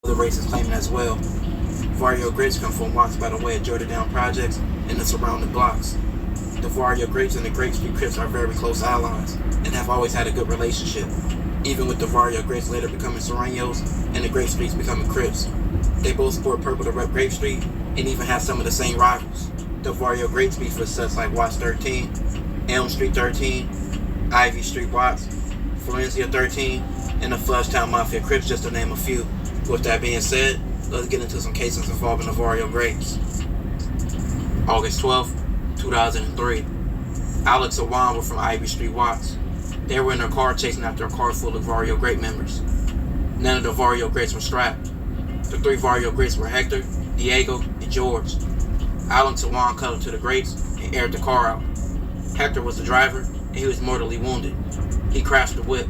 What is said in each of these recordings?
the races claiming as well. Varrio Grapes come from Watts by the way of Jordan projects and the surrounding blocks. The Varrio Grapes and the Grape Street Crips are very close allies and have always had a good relationship, even with the Varrio Grapes later becoming Serranos and the Grape Streets becoming Crips. They both sport purple to rep Grape Street and even have some of the same rivals. The Varrio Grapes beef with sets like Watts 13, Elm Street 13, Ivy Street Watts, Florencia 13, and the Flushtown Mafia Crips, just to name a few. With that being said, let's get into some cases involving the Varrio Grapes. August 12th, 2003. Alex and Juan were from Ivy Street Watts. They were in their car chasing after a car full of Varrio Grape members. None of the Varrio Grapes were strapped. The three Varrio Grapes were Hector, Diego, and George. Alex and Juan cuddled to the Grapes and aired the car out. Hector was the driver, and he was mortally wounded. He crashed the whip.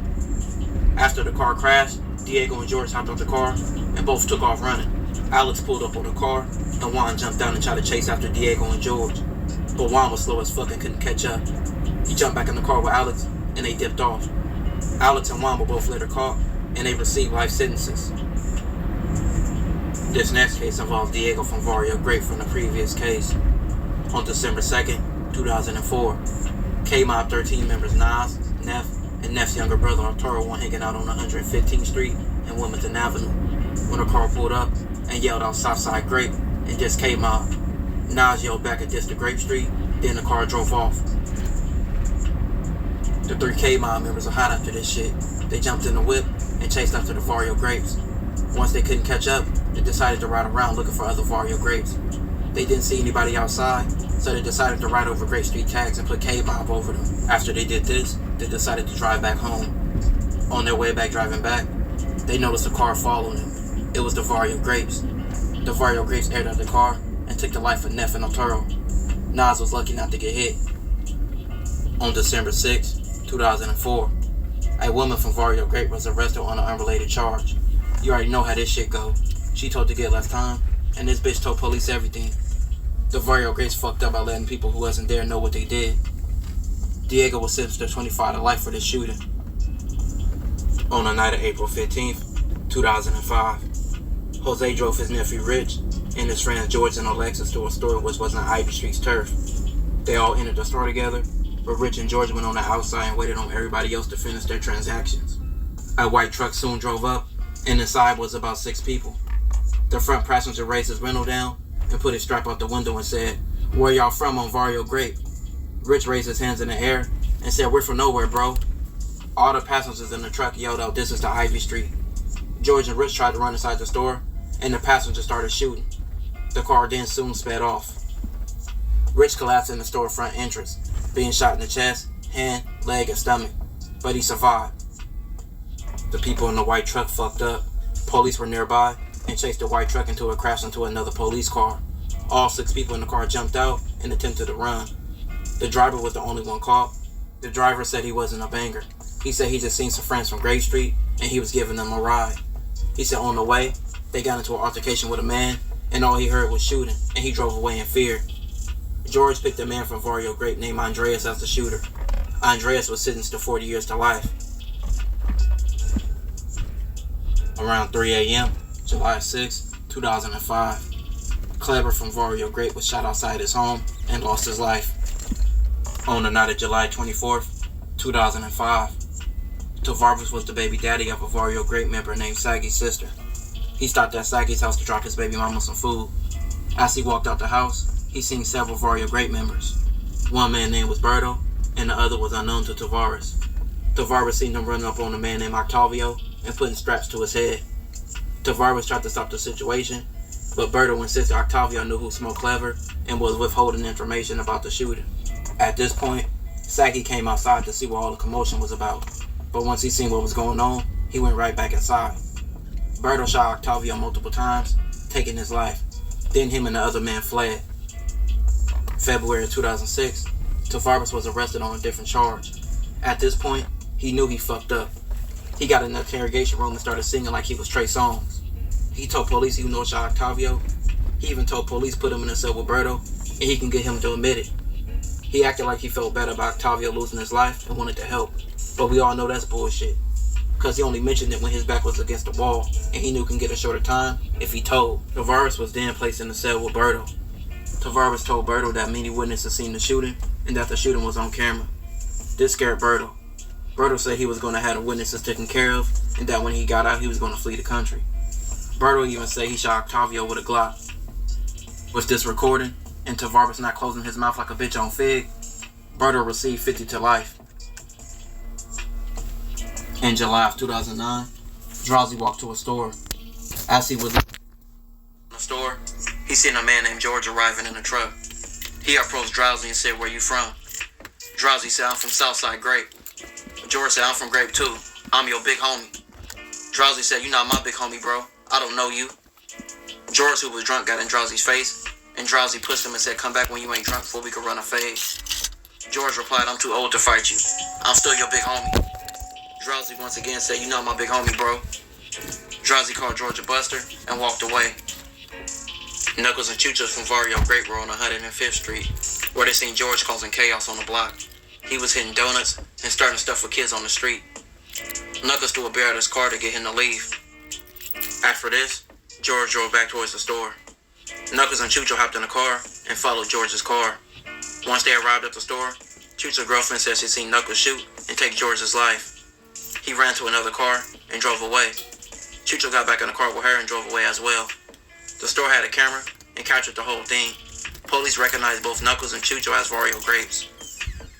After the car crashed, Diego and George hopped out the car and both took off running. Alex pulled up on the car, and Juan jumped down and tried to chase after Diego and George. But Juan was slow as fuck and couldn't catch up. He jumped back in the car with Alex, and they dipped off. Alex and Juan were both later caught, and they received life sentences. This next case involves Diego from Varrio Grape from the previous case. On December 2nd, 2004, K-Mob 13 members Nas, Neff, and Neff's younger brother Arturo were hanging out on 115th Street and Wilmington Avenue when a car pulled up and yelled out Southside Grape and just K-Mob. Nas yelled back at just the Grape Street, then the car drove off. The three K-Mob members were hot after this shit. They jumped in the whip and chased after the Varrio Grapes. Once they couldn't catch up, they decided to ride around looking for other Varrio Grapes. They didn't see anybody outside, so they decided to ride over Grape Street tags and put K-Mob over them. After they did this, they decided to drive back home. On their way back driving back, they noticed a car following them. It was the Varrio Grapes. The Varrio Grapes aired out the car and took the life of Neff and Arturo. Nas was lucky not to get hit. On December 6, 2004, a woman from Varrio Grape was arrested on an unrelated charge. You already know how this shit go. She told to get less time, and this bitch told police everything. The Varrio Grapes fucked up by letting people who wasn't there know what they did. Diego was sentenced to 25 to life for this shooting. On the night of April 15th, 2005, Jose drove his nephew Rich and his friends George and Alexis to a store which was on Ivy Street's turf. They all entered the store together, but Rich and George went on the outside and waited on everybody else to finish their transactions. A white truck soon drove up, and inside was about 6 people. The front passenger raised his window down and put his strap out the window and said, "Where y'all from on Varrio Grape?" Rich raised his hands in the air and said, "We're from nowhere, bro." All the passengers in the truck yelled out, "This is the Ivy Street." George and Rich tried to run inside the store, and the passengers started shooting. The car then soon sped off. Rich collapsed in the storefront entrance, being shot in the chest, hand, leg, and stomach, but he survived. The people in the white truck fucked up. Police were nearby and chased the white truck until it crashed into another police car. All 6 people in the car jumped out and attempted to run. The driver was the only one caught. The driver said he wasn't a banger. He said he just seen some friends from Grape Street and he was giving them a ride. He said on the way, they got into an altercation with a man and all he heard was shooting and he drove away in fear. George picked a man from Varrio Grape named Andreas as the shooter. Andreas was sentenced to 40 years to life. Around 3 a.m., July 6, 2005, Kleber from Varrio Grape was shot outside his home and lost his life. On the night of July 24th, 2005, Tavares was the baby daddy of a Varrio Grape member named Saggy's sister. He stopped at Saggy's house to drop his baby mama some food. As he walked out the house, he seen several Varrio Grape members. One man name was Berto, and the other was unknown to Tavares. Tavares seen them running up on a man named Octavio and putting straps to his head. Tavares tried to stop the situation, but Berto insisted Octavio knew who smoked Clever and was withholding information about the shooting. At this point, Saggy came outside to see what all the commotion was about, but once he seen what was going on, he went right back inside. Berto shot Octavio multiple times, taking his life. Then him and the other man fled. February 2006, Tavares was arrested on a different charge. At this point, he knew he fucked up. He got in the interrogation room and started singing like he was Trey Songz. He told police he knew shot Octavio. He even told police put him in a cell with Berto, and he can get him to admit it. He acted like he felt bad about Octavio losing his life and wanted to help, but we all know that's bullshit. because he only mentioned it when his back was against the wall, and he knew he can get a shorter time if he told. Tavares was then placed in the cell with Berto. Tavares told Berto that many witnesses seen the shooting, and that the shooting was on camera. This scared Berto. Berto said he was going to have the witnesses taken care of, and that when he got out, he was going to flee the country. Berto even said he shot Octavio with a Glock. With this recording, and Tavares not closing his mouth like a bitch on Fig, Berto received 50 to life. In July of 2009, Drowsy walked to a store. As he was in the store, he seen a man named George arriving in a truck. He approached Drowsy and said, "Where you from?" Drowsy said, "I'm from Southside Grape." George said, "I'm from Grape too. I'm your big homie." Drowsy said, "You not my big homie, bro. I don't know you." George, who was drunk, got in Drowsy's face, and Drowsy pushed him and said, "Come back when you ain't drunk before we could run a fade." George replied, "I'm too old to fight you. I'm still your big homie." Drowsy once again said, "You not my big homie, bro." Drowsy called George a buster and walked away. Knuckles and Chuchas from Varrio Grape were on 105th Street, where they seen George causing chaos on the block. He was hitting donuts and starting stuff for kids on the street. Knuckles threw a bear at his car to get him to leave. After this, George drove back towards the store. Knuckles and Chucho hopped in the car and followed George's car. Once they arrived at the store, Chucho's girlfriend said she seen Knuckles shoot and take George's life. He ran to another car and drove away. Chucho got back in the car with her and drove away as well. The store had a camera and captured the whole thing. Police recognized both Knuckles and Chucho as Varrio Grapes.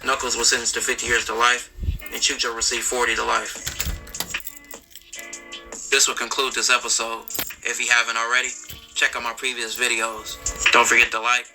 Knuckles was sentenced to 50 years to life, and Chucho received 40 to life. This will conclude this episode. If you haven't already, check out my previous videos. Don't forget to like,